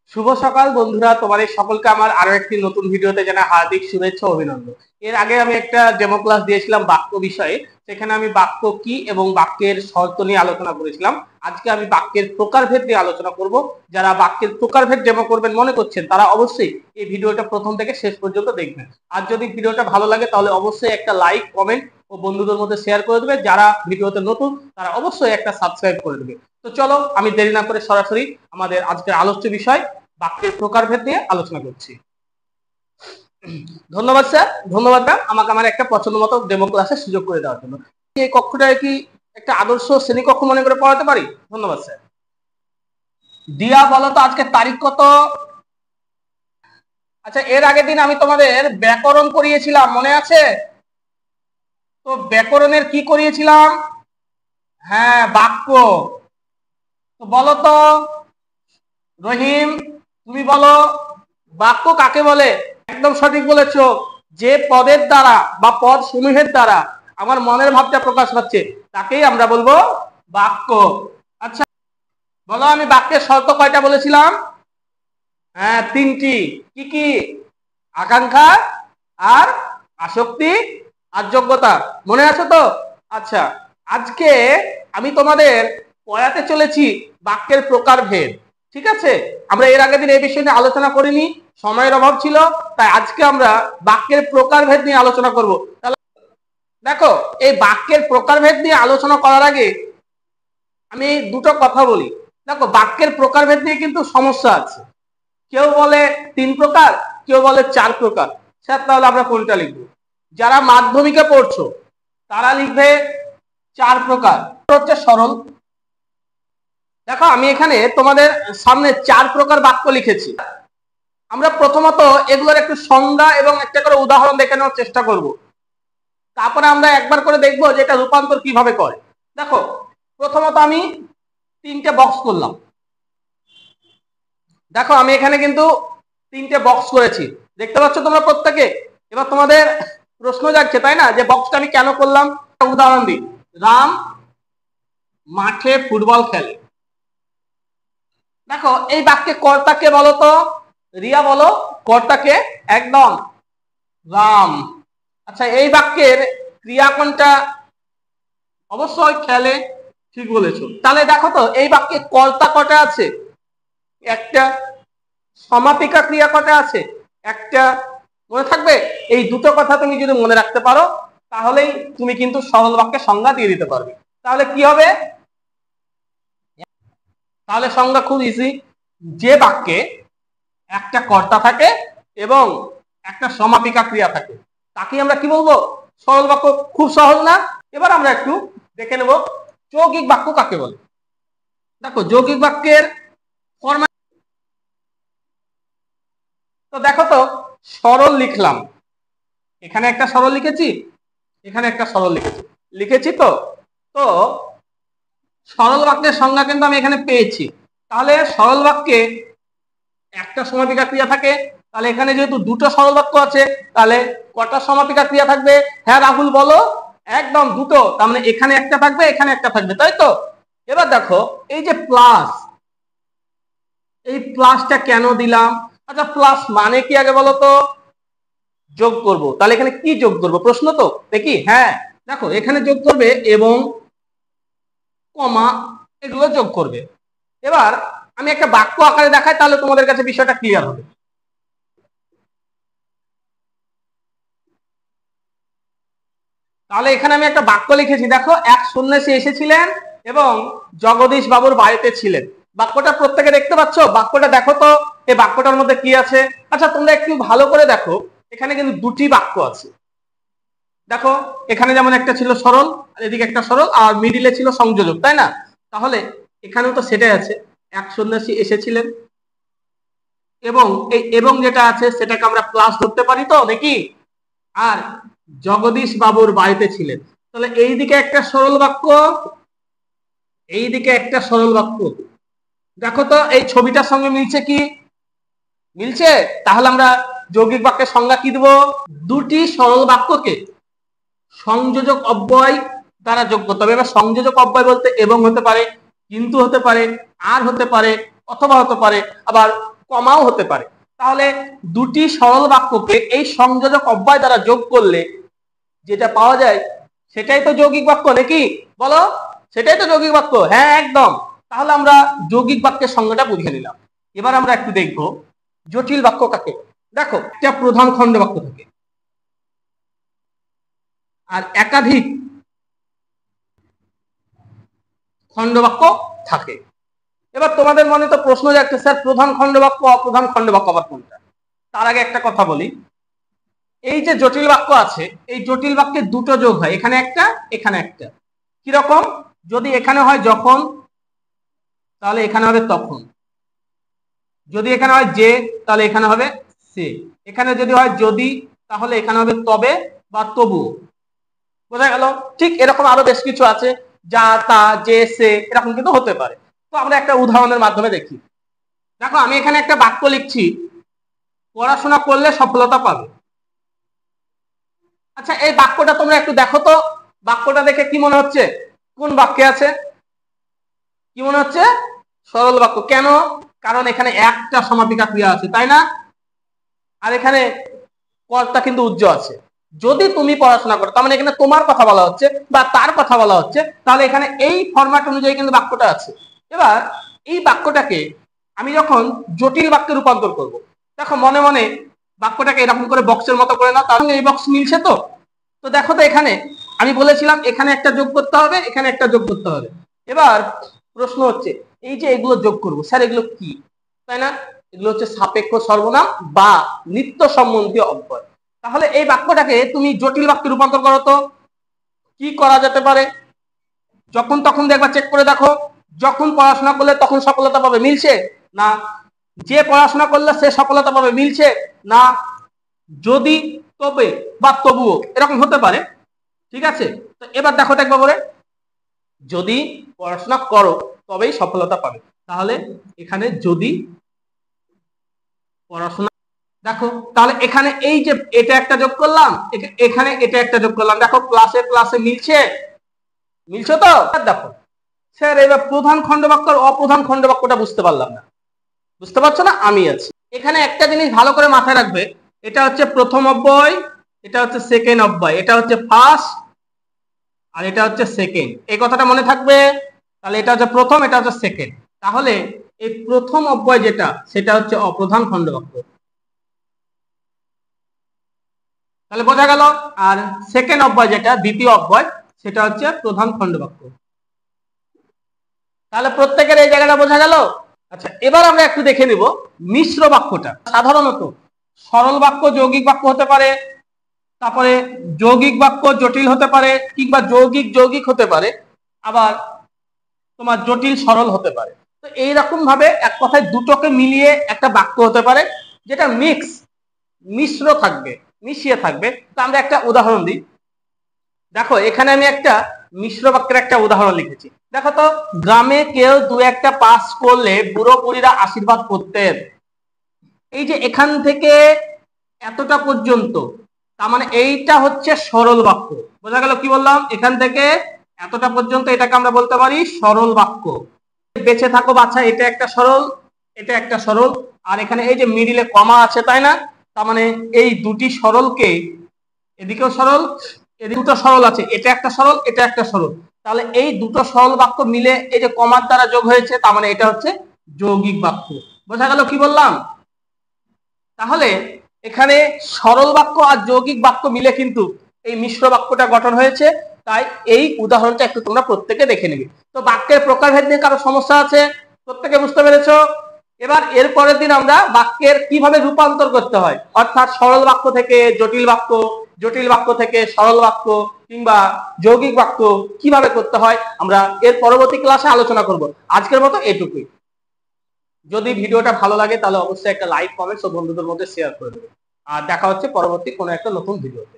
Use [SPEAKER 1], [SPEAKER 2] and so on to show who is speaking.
[SPEAKER 1] শুভ সকাল বন্ধুরা, তোমাদের সকলকে আমার আরো একটি নতুন ভিডিওতে জানাই হার্দিক শুভেচ্ছা ও অভিনন্দন। এর আগে আমি একটা ডেমো ক্লাস দিয়েছিলাম বাক্য বিষয়ে। সেখানে আমি বাক্য কি এবং বাক্যের শর্ত নিয়ে আলোচনা করেছিলাম। আজকে আমি বাক্যের প্রকারভেদ নিয়ে আলোচনা করব। যারা বাক্যের প্রকারভেদ ডেমো করবেন মনে করছেন তারা অবশ্যই এই ভিডিওটা প্রথম থেকে শেষ পর্যন্ত দেখবেন। আর যদি ভিডিওটা ভালো লাগে তাহলে অবশ্যই একটা লাইক, কমেন্ট ও বন্ধুদের মধ্যে শেয়ার করে দেবে। যারা ভিডিওতে নতুন তারা অবশ্যই একটা সাবস্ক্রাইব করে দেবে। তো চলো আমি দেরি না করে সরাসরি আমাদের আজকের আলোচ্য বিষয় বাক্যের প্রকারভেদ নিয়ে আলোচনা করছি। ধন্যবাদ স্যার, ধন্যবাদ ম্যাম, আমাকে আমার একটা পছন্দ মতো ডেমো ক্লাসের সুযোগ করে দেওয়ার জন্য। এই কক্ষটায় কি একটা আদর্শ শ্রেণীকক্ষ মনে করে পড়াতে পারি? ধন্যবাদ স্যার। দিয়া বলো তো আজকে তারিখ কত? আচ্ছা, এর আগের দিন আমি তোমাদের ব্যাকরণ করিয়েছিলাম, মনে আছে? তো ব্যাকরণের কি করিয়েছিলাম? হ্যাঁ, বাক্য। তো বলো তো রহিম, তুমি বলো বাক্য কাকে বলে? একদম সঠিক বলেছো। যে পদের দ্বারা বা পদ সমূহের দ্বারা আমার মনের ভাবটা প্রকাশ পাচ্ছে তাকেই আমরা বলবো বাক্য। আচ্ছা বলো, আমি বাক্যের শর্ত কয়টা বলেছিলাম? হ্যাঁ, তিনটি। কি কি? আকাঙ্ক্ষা, আর আসক্তি, আর যোগ্যতা। মনে আছে তো? আচ্ছা, আজকে আমি তোমাদের পড়াতে চলেছি বাক্যের প্রকারভেদ। ঠিক আছে, আমরা এর আগের দিন এই বিষয় নিয়ে আলোচনা করিনি, সময়ের অভাব ছিল, তাই আজকে আমরা বাক্যের প্রকারভেদ নিয়ে আলোচনা করব। তাহলে দেখো, এই বাক্যের প্রকারভেদ নিয়ে আলোচনা করার আগে আমি দুটো কথা বলি। দেখো, বাক্যের প্রকারভেদ নিয়ে কিন্তু সমস্যা আছে। কেউ বলে 3 প্রকার, কেউ বলে 4 প্রকার। স্যার তাহলে আমরা কোনটা লিখবো? যারা মাধ্যমিকে পড়ছো তারা লিখবে 4 প্রকার। হচ্ছে সরল। দেখো, আমি এখানে তোমাদের সামনে 4 প্রকার বাক্য লিখেছি। আমরা প্রথমত এগুলোর একটু সংজ্ঞা এবং একটা করে উদাহরণ দেখে নেওয়ার চেষ্টা করব। তারপরে আমরা একবার করে দেখবো যে এটা রূপান্তর কিভাবে করে। দেখো, প্রথমত আমি 3টে বক্স করলাম। দেখো, আমি এখানে কিন্তু 3টে বক্স করেছি, দেখতে পাচ্ছ তোমরা প্রত্যেকে। এবার তোমাদের প্রশ্ন যাচ্ছে, তাই না, যে বক্সটা আমি কেন করলাম? উদাহরণ দিই। রাম মাঠে ফুটবল খেলে। দেখো, এই বাক্যে কর্তাকে বলো তো? রিয়া বলো কর্তাকে। একদম, রাম। আচ্ছা, এই বাক্যের ক্রিয়া কোনটা? অবশ্যই খেলে। ঠিক বলেছো। তাহলে দেখো তো এই বাক্যে কর্তা কটা আছে? একটা। সমাপিকা ক্রিয়া কটা আছে? একটা। মনে থাকবে? এই দুটো কথা তুমি যদি মনে রাখতে পারো তাহলেই তুমি কিন্তু সরল বাক্যের সংজ্ঞা দিয়ে দিতে পারবে। তাহলে কি হবে? তাহলে সংজ্ঞা খুব ইজি। যে বাক্যে একটা কর্তা থাকে এবং একটা সমাপিকা ক্রিয়া থাকে তাকে আমরা কি বলবো? সরল বাক্য। খুব সহজ না? এবার আমরা একটু দেখে নেব যৌগিক বাক্য কাকে বলে। দেখো, যৌগিক বাক্যের ফরম্যাট তো দেখো তো, সরল লিখলাম, এখানে একটা সরল লিখেছি, এখানে একটা সরল লিখেছি, লিখেছি তো। তো সরল বাক্যের সংজ্ঞা কিন্তু আমি এখানে পেয়েছি। তাহলে সরল বাক্যে একটা সমাপিকা ক্রিয়া থাকে, তাহলে এখানে যেহেতু দুটো সরল বাক্য আছে তাহলে কটা সমাপিকা ক্রিয়া থাকবে? হ্যাঁ রাহুল বলো। একদম দুটো। তার মানে এখানে একটা থাকবে, এখানে একটা থাকবে, তাই তো? এবার দেখো, এই যে প্লাস, এই প্লাসটা কেন দিলাম? আচ্ছা, প্লাস মানে কি আগে বলো তো? যোগ করব। তাহলে এখানে কি যোগ করব? প্রশ্ন তো দেখি। হ্যাঁ দেখো, এখানে যোগ করবে এবং কমা, এগুলো যোগ করবে। এবার আমি একটা বাক্য আকারে দেখাই, তাহলে তোমাদের কাছে বিষয়টা ক্লিয়ার হবে। তাহলে এখানে আমি একটা বাক্য লিখেছি। দেখো, এক সন্ন্যাসী এসেছিলেন এবং জগদীশ বাবুর বাড়িতে ছিলেন। বাক্যটা প্রত্যেকে দেখতে পাচ্ছ? বাক্যটা দেখো তো, এই বাক্যটার মধ্যে কি আছে? আচ্ছা, তোমরা একটু ভালো করে দেখো, এখানে কিন্তু দুটি বাক্য আছে। দেখো, এখানে যেমন একটা ছিল সরল আর এদিকে একটা সরল, আর মিডিলে ছিল সংযোজক, তাই না? তাহলে এখানেও তো সেটাই আছে। এক সন্ন্যাসী এসেছিলেন এবং এই এবং যেটা আছে সেটাকে আমরা প্লাস ধরতে পারি তো নাকি? আর জগদীশ বাবুর বাড়িতে ছিলেন। তাহলে এইদিকে একটা সরল বাক্য, এইদিকে একটা সরল বাক্য। দেখো তো এই ছবিটার সঙ্গে মিলছে কি? মিলছে। তাহলে আমরা যৌগিক বাক্যের সংজ্ঞা কি দেব? দুটি সরল বাক্যকে সংযোজক অব্যয় দ্বারা যোগ করতে হবে। এবার সংযোজক অব্যয় বলতে এবং হতে পারে, কিন্তু হতে পারে, আর হতে পারে, অথবা হতে পারে, আবার কমাও হতে পারে। তাহলে দুটি সরল বাক্যকে এই সংযোজক অব্যয় দ্বারা যোগ করলে যেটা পাওয়া যায় সেটাই তো যৌগিক বাক্য, নাকি বলো? সেটাই তো যৌগিক বাক্য। হ্যাঁ, একদম। তাহলে আমরা যৌগিক বাক্যের সংজ্ঞাটা বুঝে নিলাম। এবার আমরা একটু দেখব জটিল বাক্য কাকে। দেখো, একটা প্রধান খণ্ড বাক্য থাকে আর একাধিক খণ্ড বাক্য থাকে। এবার তোমাদের মনে তো প্রশ্ন যাচ্ছে, স্যার প্রধান খণ্ড বাক্য অপ্রধান খণ্ড বাক্য আবার কোনটা? তার আগে একটা কথা বলি, এই যে জটিল বাক্য আছে, এই জটিল বাক্যে দুটো যোগ হয়, এখানে একটা এখানে একটা। কিরকম? যদি এখানে হয় যখন, তাহলে এখানে হবে তখন। যদি এখানে হয় যে, তাহলে এখানে হবে সে। এখানে যদি হয় যদি, তাহলে এখানে হবে তবে বা তবু। বোঝা গেল? ঠিক এরকম আরো বেশ কিছু আছে, যা, তা, যে, সে, এরকম কিন্তু হতে পারে। তো আমরা একটা উদাহরণের মাধ্যমে দেখি। দেখো, আমি এখানে একটা বাক্য লিখছি, পড়াশোনা করলে সফলতা পাবে। আচ্ছা, এই বাক্যটা তোমরা একটু দেখো তো, বাক্যটা দেখে কি মনে হচ্ছে? কোন বাক্যে আছে? কি মনে হচ্ছে? সরল বাক্য। কেন? কারণ এখানে একটা সমাপিকা ক্রিয়া আছে, তাই না? আর এখানে কর্তা কিন্তু উজ্জ্ব আছে। যদি তুমি পড়াশোনা করো, তার মানে এখানে তোমার কথা বলা হচ্ছে বা তার কথা বলা হচ্ছে, তাহলে এখানে এই ফরম্যাট অনুযায়ী কিন্তু বাক্যটা আছে। এবার এই বাক্যটাকে আমি যখন জটিল বাক্যে রূপান্তর করব, দেখো মনে মনে বাক্যটাকে এরকম করে বক্সের মতো করে নাও, তার সঙ্গে এই বক্স মিলছে তো? তো দেখো তো, এখানে আমি বলেছিলাম এখানে একটা যোগ করতে হবে, এখানে একটা যোগ করতে হবে। এবার প্রশ্ন হচ্ছে, এই যে এগুলো যোগ করব, স্যার এগুলো কি? তাই না? এগুলো হচ্ছে সাপেক্ষ সর্বনাম বা নিত্য সম্বন্ধীয় অব্যয়। তাহলে এই বাক্যটাকে তুমি জটিল বাক্যে রূপান্তর করো তো। কি করা যেতে পারে? যখন তখন দেখবা, চেক করে দেখো, যখন পড়াশোনা করলে তখন সফলতা পাবে, মিলছে না? যে পড়াশোনা করলে সে সফলতা পাবে, মিলছে না? যদি, তবে বা তবুও, এরকম হতে পারে। ঠিক আছে? তো এবার দেখো দেখবো বলে, যদি পড়াশোনা করো তবেই সফলতা পাবে, তাহলে এখানে যদি পড়াশোনা, দেখো তাহলে এখানে এই যে এটা একটা যোগ করলাম, এখানে এটা একটা যোগ করলাম, দেখো প্লাসে প্লাসে মিলছে, মিলছে তো? দেখো স্যার, এবার প্রধান খণ্ড বাক্য আর অপ্রধান খণ্ড বাক্যটা বুঝতে পারলাম না। বুঝতে পারছো না? আমি আছি এখানে। একটা জিনিস ভালো করে মাথায় রাখবে, এটা হচ্ছে প্রথম অব্যয়, এটা হচ্ছে সেকেন্ড অব্যয়, এটা হচ্ছে ফার্স্ট আর এটা হচ্ছে সেকেন্ড। এই কথাটা মনে থাকবে। তাহলে এটা হচ্ছে প্রথম, এটা হচ্ছে সেকেন্ড। তাহলে এই প্রথম অব্যয় যেটা, সেটা হচ্ছে অপ্রধান খণ্ড বাক্য। তাহলে বোঝা গেল। আর সেকেন্ড অব্যয় যেটা, দ্বিতীয় অব্যয়, সেটা হচ্ছে প্রধান খণ্ড বাক্য। তাহলে প্রত্যেকের এই জায়গাটা বোঝা গেল। আচ্ছা, এবার আমরা একটু দেখে নিব মিশ্র বাক্যটা। সাধারণত সরল বাক্য যৌগিক বাক্য হতে পারে, তারপরে যৌগিক বাক্য জটিল হতে পারে, কিংবা যৌগিক যৌগিক হতে পারে, আবার তোমার জটিল সরল হতে পারে। তো এইরকম ভাবে এক কথায় দুটোকে মিলিয়ে একটা বাক্য হতে পারে, যেটা মিশ্র থাকবে, মিশিয়ে থাকবে। তো আমরা একটা উদাহরণ দিই। দেখো, এখানে আমি একটা মিশ্র বাক্যের একটা উদাহরণ লিখেছি। দেখো তো, গ্রামে কেউ দু একটা পাস করলে বুড়ো বুড়িরা আশীর্বাদ করতেন। এই যে এখান থেকে এতটা পর্যন্ত, তার মানে এইটা হচ্ছে সরল বাক্য। বোঝা গেল কি বললাম? এখান থেকে এতটা পর্যন্ত এটাকে আমরা বলতে পারি সরল বাক্য। বেঁচে থাকো বাচ্চা, এটা একটা সরল, এটা একটা সরল, আর এখানে এই যে মিডিলে কমা আছে, তাই না? তার মানে এই দুটি সরলকে, এদিকেও সরল, এদিকে দুটো সরল আছে, এটা একটা সরল, এটা একটা সরল। তাহলে এই দুটো সরল বাক্য মিলে এই যে কমার দ্বারা যোগ হয়েছে, তার মানে এটা হচ্ছে যৌগিক বাক্য। বোঝা গেল কি বললাম? তাহলে এখানে সরল বাক্য আর যৌগিক বাক্য মিলে কিন্তু এই মিশ্র বাক্যটা গঠন হয়েছে। তাই এই উদাহরণটা একটু তোমরা প্রত্যেকে দেখে নেবে। তো বাক্যের প্রকারভেদ নিয়ে কারো সমস্যা আছে? প্রত্যেকে বুঝতে পেরেছো? এবার এর পরের দিন আমরা বাক্যের কিভাবে রূপান্তর করতে হয়, অর্থাৎ সরল বাক্য থেকে জটিল বাক্য, জটিল বাক্য থেকে সরল বাক্য কিংবা যৌগিক বাক্য কিভাবে করতে হয়, আমরা এর পরবর্তী ক্লাসে আলোচনা করব। আজকের মতো এটুকুই। যদি ভিডিওটা ভালো লাগে তাহলে অবশ্যই একটা লাইক, কমেন্টস ও বন্ধুদের মধ্যে শেয়ার করে দেবে। আর দেখা হচ্ছে পরবর্তী কোনো একটা নতুন ভিডিওতে।